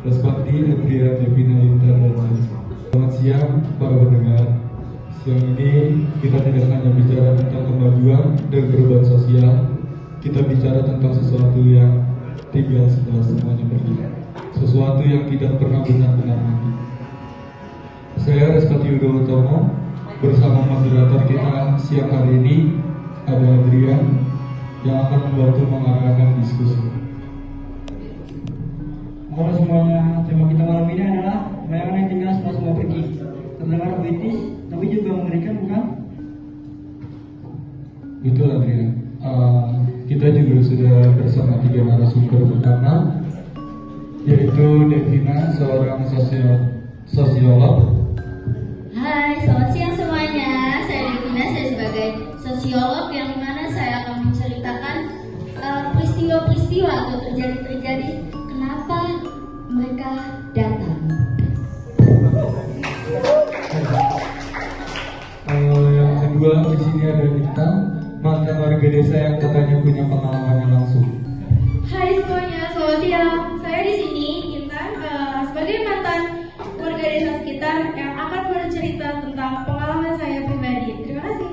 Respati, Adria, Devina, Intan, dan lain. Selamat siang para pendengar. Siang ini kita tidak hanya bicara tentang kemajuan dan perubahan sosial, kita bicara tentang sesuatu yang tinggal setelah semuanya pergi, sesuatu yang tidak pernah benar-benar mati. Saya Respati Yudo Utomo bersama moderator kita siang hari ini ada Adrian yang akan membantu mengarahkan diskusi. Halo semuanya, tema kita malam ini adalah bayangan yang tinggal setelah semua pergi. Terdengar puitis, tapi juga mengerikan, bukan? Itu Adrian. Kita juga sudah bersama 3 narasumber utama, yaitu Devina, seorang sosiolog. Hai, selamat siang semuanya. Saya Devina, saya sebagai sosiolog yang mana saya akan menceritakan peristiwa-peristiwa atau terjadi kenapa mereka datang. Yang kedua di sini ada Nita, mantan warga desa yang katanya punya pengalaman langsung. Hai semuanya, selamat siang. Saya di sini Intan sebagai mantan warga desa sekitar yang akan bercerita tentang pengalaman saya pribadi. Terima kasih.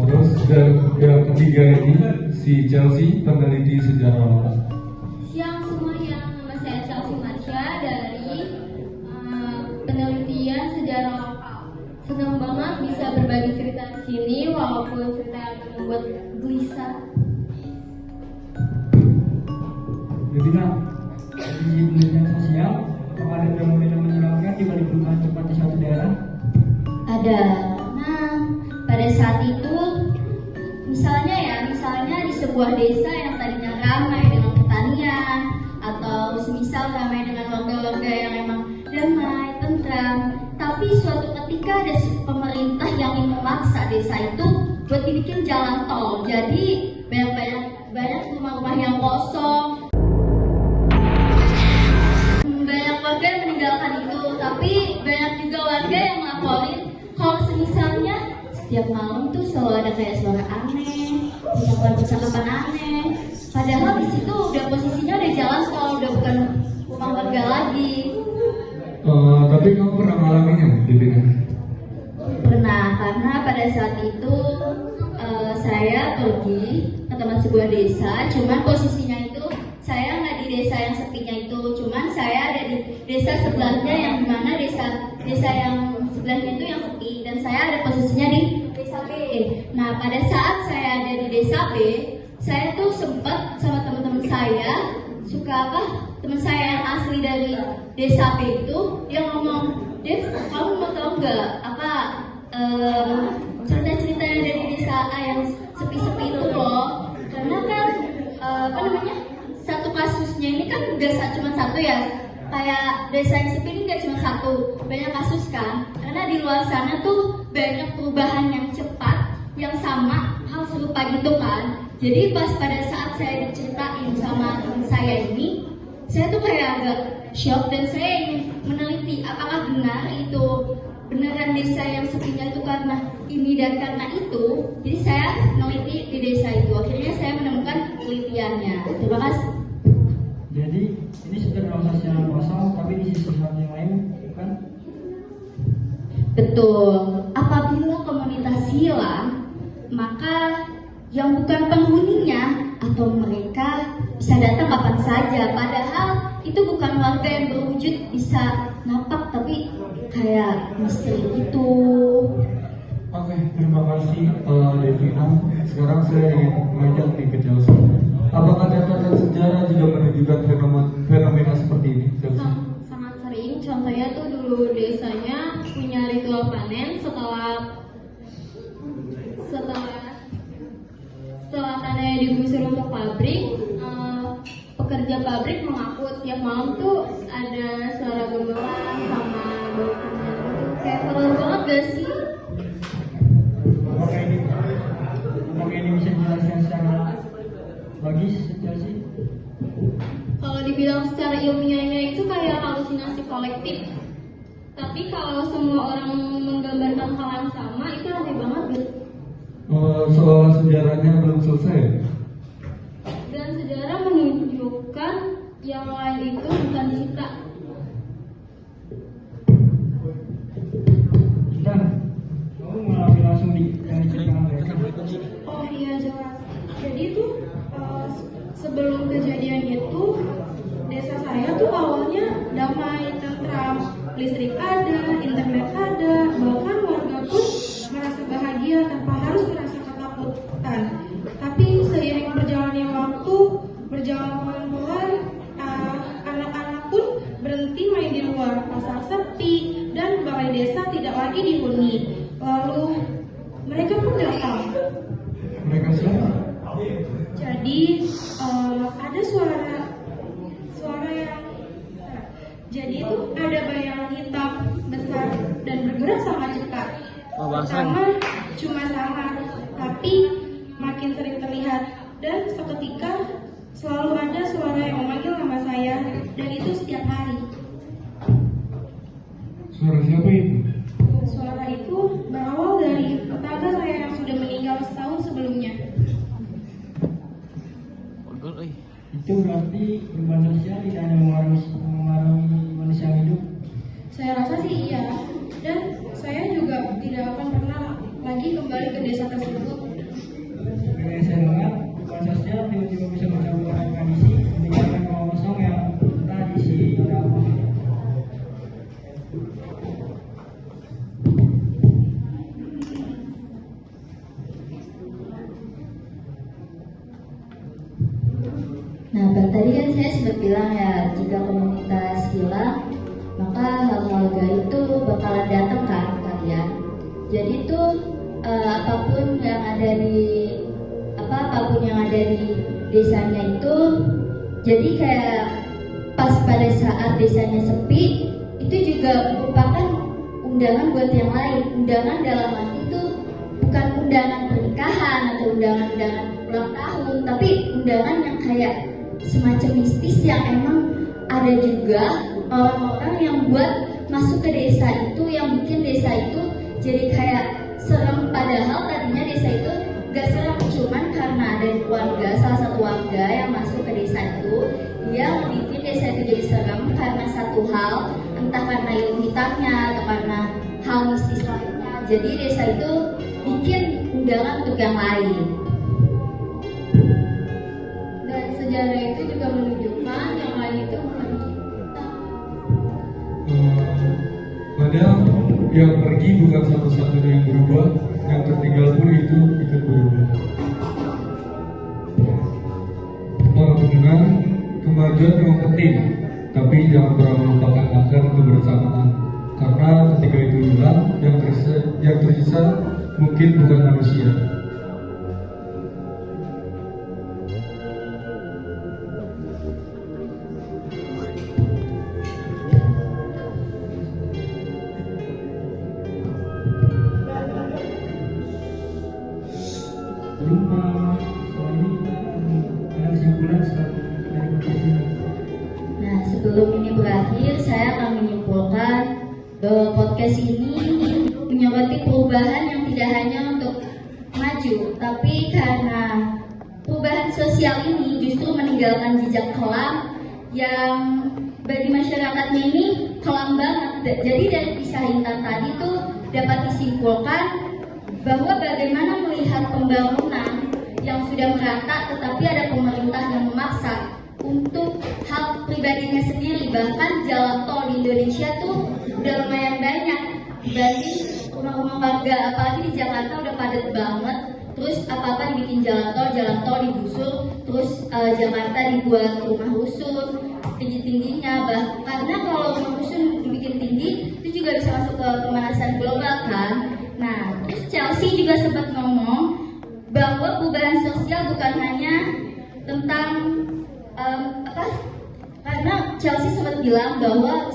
Terus yang ketiga ini si Chelsea, peneliti sejarah lokal. Siang semuanya, nama saya Chelsea Marsha dari penelitian sejarah lokal. Senang banget bisa berbagi cerita di sini walaupun cerita yang membuat gelisah. Devina, di penelitian sosial, apakah ada fenomena menyeramkan di balik perubahan cepat di suatu daerah? Ada. Nah, pada saat itu misalnya di sebuah desa yang tadinya ramai dengan pertanian atau semisal ramai dengan warga-warga yang memang damai, tentram, tapi suatu ketika ada pemerintah yang ingin memaksa desa itu buat dibikin jalan tol. Jadi banyak rumah-rumah yang kosong. Banyak warga yang meninggalkan itu, tapi banyak juga warga yang melaporin kalau semisalnya setiap malam tuh selalu ada kayak suara aneh, percakapan aneh. Padahal di situ udah posisinya udah jalan tol, udah bukan rumah warga lagi. Tapi kamu pernah ngalaminnya, Devina? Pernah, karena pada saat itu saya pergi ke teman sebuah desa, cuman posisinya itu saya nggak di desa yang sepinya itu, cuman saya ada di desa sebelahnya yang dimana desa yang sebelahnya itu yang sepi, dan saya ada posisinya di desa B. Nah, pada saat saya ada di desa B, saya tuh sempat sama teman-teman saya teman saya yang asli dari desa B itu dia ngomong, Dev, kamu mau tahu nggak apa cerita-cerita yang dari desa A yang sepi-sepi itu loh, karena kan satu kasusnya ini kan nggak cuma satu ya, kayak desa yang sepi ini nggak cuma satu, banyak kasus kan, karena di luar sana tuh banyak perubahan yang cepat yang sama hal serupa gitu kan. Jadi pas pada saat saya diceritain sama teman saya ini, saya tuh kayak agak shock dan saya ingin meneliti apakah benar itu beneran desa yang sepinya itu karena ini dan karena itu. Jadi saya meneliti di desa itu, akhirnya saya menemukan penelitiannya. Terima kasih. Jadi, ini sebenarnya sosial kosong, tapi di sisi yang lain, bukan? Betul. Apabila komunitas hilang, maka yang bukan penghuninya atau mereka bisa datang kapan saja. Padahal itu bukan warga yang berwujud bisa nampak, tapi kayak misteri gitu. Oke, terima kasih Devina. Sekarang saya ingin mengajak nih ke Chelsea. Apakah catatan sejarah juga menunjukkan fenomena seperti ini, Chelsea? Sangat sering. Contohnya tuh dulu desanya punya ritual panen setelah tanahnya digusur untuk pabrik. Pekerja pabrik mengaku tiap malam tuh ada suara gemelan sama bau kimia gitu. Kayak horor banget gak sih? Apakah ini bisa dijelaskan secara logis, Chelsea? Kalau dibilang secara ilmiahnya itu kayak halusinasi kolektif. Tapi kalau semua orang menggambarkan hal yang sama itu aneh banget gitu. Soal sejarahnya belum selesai. Dan sejarah menunjukkan yang lain itu bukan Citra. Dan kamu mengambil langsung yang diceritakan mereka. Oh iya jelas. Jadi tuh sebelum kejadian itu desa saya tuh awalnya damai, tentram, listrik ada, internet ada, bahkan warga pun merasa bahagia tanpa harus merasa ketakutan. Tapi seiring berjalannya waktu, berjalan pelan-pelan, anak-anak pun berhenti main di luar, pasar sepi, dan balai desa tidak lagi dihuni. Lalu mereka pun datang. Mereka siapa? Jadi ada suara yang jadi itu ada bayangan hitam besar dan bergerak sangat cepat. Pertama cuma samar, tapi makin sering terlihat dan seketika selalu ada suara yang memanggil nama saya dan itu setiap hari. Suara siapa itu? Suara itu berawal dari tetangga saya yang sudah meninggal setahun sebelumnya. Itu berarti perubahan sosial tidak hanya mengaruhi manusia yang hidup. Saya rasa sih iya, dan saya juga tidak akan pernah lagi kembali ke desa tersebut. Seperti saya dengar, perubahan sosial tiba-tiba bisa mencampurkan kondisi meninggalkan ruang kosong yang entah diisi oleh apa. Nah, tadi kan saya sempat bilang ya, jika komunitas hilang, maka hal-hal gaib itu bakalan datang kan kalian. Jadi itu apapun yang ada di desanya itu, jadi kayak pas pada saat desanya sepi, itu juga merupakan undangan buat yang lain. Undangan dalam arti itu bukan undangan pernikahan atau undangan ulang tahun, tapi undangan yang kayak semacam mistis yang emang ada juga orang-orang yang buat masuk ke desa itu, yang bikin desa itu jadi kayak serem, padahal tadinya desa itu gak serem, cuman karena ada salah satu warga yang masuk ke desa itu, dia bikin desa itu jadi serem karena satu hal, entah karena ilmu hitamnya atau karena hal mistis lainnya. Jadi desa itu bikin undangan untuk yang lain. Dan sejarah itu juga menunjukkan yang lain itu bukan kita. Padahal yang pergi bukan satu-satunya yang berubah, yang tertinggal pun itu ikut berubah. Para pendengar, kemajuan memang penting, tapi jangan pernah melupakan akar kebersamaan. Karena ketika itu hilang, yang tersisa mungkin bukan manusia. Jumpa. Soal ini kita ada kesimpulan dari podcast ini. Nah, sebelum ini berakhir, saya akan menyimpulkan bahwa podcast ini menyoroti perubahan yang tidak hanya untuk maju, tapi karena perubahan sosial ini justru meninggalkan jejak kelam yang bagi masyarakatnya ini kelam banget. Jadi dari kisah Intan tadi tuh dapat disimpulkan bahwa bagaimana melihat pembangunan yang sudah merata, tetapi ada pemerintah yang memaksa untuk hal pribadinya sendiri. Bahkan jalan tol di Indonesia tuh udah lumayan banyak dibanding rumah-rumah warga, apalagi di Jakarta udah padat banget. Terus apa-apa dibikin jalan tol digusur, terus Jakarta dibuat rumah rusun tinggi-tingginya. Karena kalau rumah rusun dibikin tinggi, itu juga bisa masuk ke pemanasan global kan. Nah, terus Chelsea juga sempat ngomong bahwa perubahan sosial bukan hanya tentang karena Chelsea sempat bilang bahwa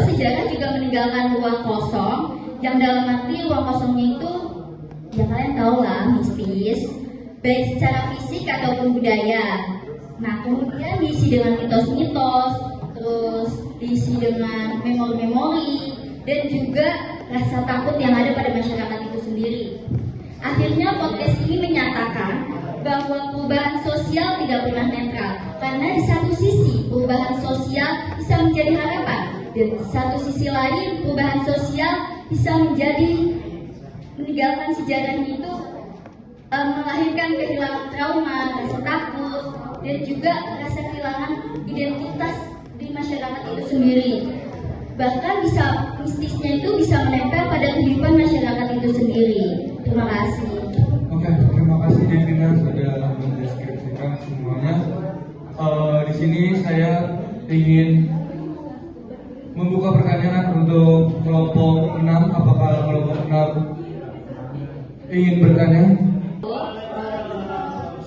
sejarah juga meninggalkan ruang kosong, yang dalam arti ruang kosongnya itu ya kalian tahu lah, mistis, baik secara fisik ataupun budaya. Nah, kemudian diisi dengan mitos-mitos, terus diisi dengan memori-memori, dan juga rasa takut yang ada pada masyarakat itu sendiri. Akhirnya podcast ini menyatakan bahwa perubahan sosial tidak pernah netral, karena di satu sisi perubahan sosial bisa menjadi harapan. Dan satu sisi lain, perubahan sosial bisa meninggalkan sejarahnya itu melahirkan kehilangan trauma, rasa takut, dan juga rasa kehilangan identitas di masyarakat itu sendiri. Bahkan mistisnya itu bisa menempel pada kehidupan masyarakat itu sendiri. Terima kasih. Oke, terima kasih Devina sudah mendeskripsikan semuanya. Di sini saya ingin membuka pertanyaan untuk kelompok 6. Apakah kelompok 6 ingin bertanya?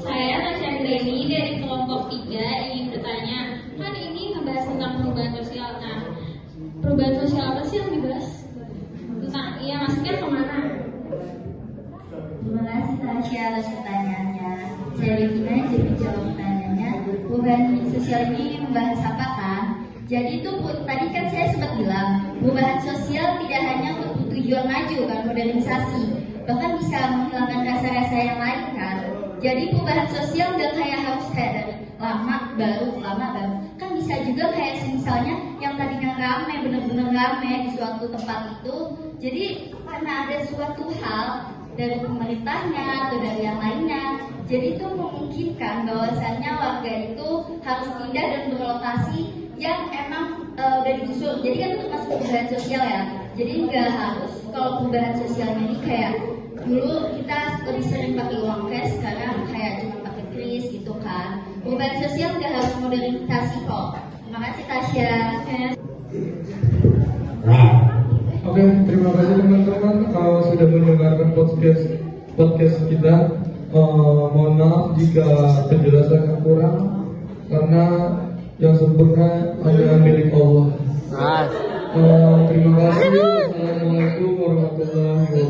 Saya Tasya Greni dari kelompok 3 ingin bertanya, kan ini ngebahas tentang perubahan sosial. Nah, perubahan sosial apa sih yang dibahas? Tentang, ya maksudnya kemana? Terima kasih Tasya atas pertanyaannya. Saya Devina jadi jawab pertanyaannya. Perubahan sosial ini membahas apa kan? Jadi itu tadi kan saya sempat bilang perubahan sosial tidak hanya untuk tujuan maju kan, modernisasi, bahkan bisa menghilangkan rasa-rasa yang lain kan. Jadi perubahan sosial nggak kayak harus kayak dari lama baru kan bisa juga kayak misalnya yang tadinya ramai benar-benar ramai di suatu tempat itu, jadi karena ada suatu hal dari pemerintahnya atau dari yang lainnya, jadi itu memungkinkan bahwasannya warga itu harus pindah dan berlokasi yang emang udah digusur. Jadi kan itu masuk perubahan sosial ya. Jadi nggak harus kalau perubahan sosialnya ini kayak dulu kita lebih sering pakai uang cash, sekarang kayak cuma pakai kris gitu kan. Perubahan sosial nggak harus modernisasi kok. Terima kasih Tasya. Oke, terima kasih teman-teman kalau sudah mendengarkan podcast kita. Mohon maaf jika penjelasannya kurang, karena yang sempurna adalah milik Allah. Terima kasih. Wassalamualaikum warahmatullahi wabarakatuh.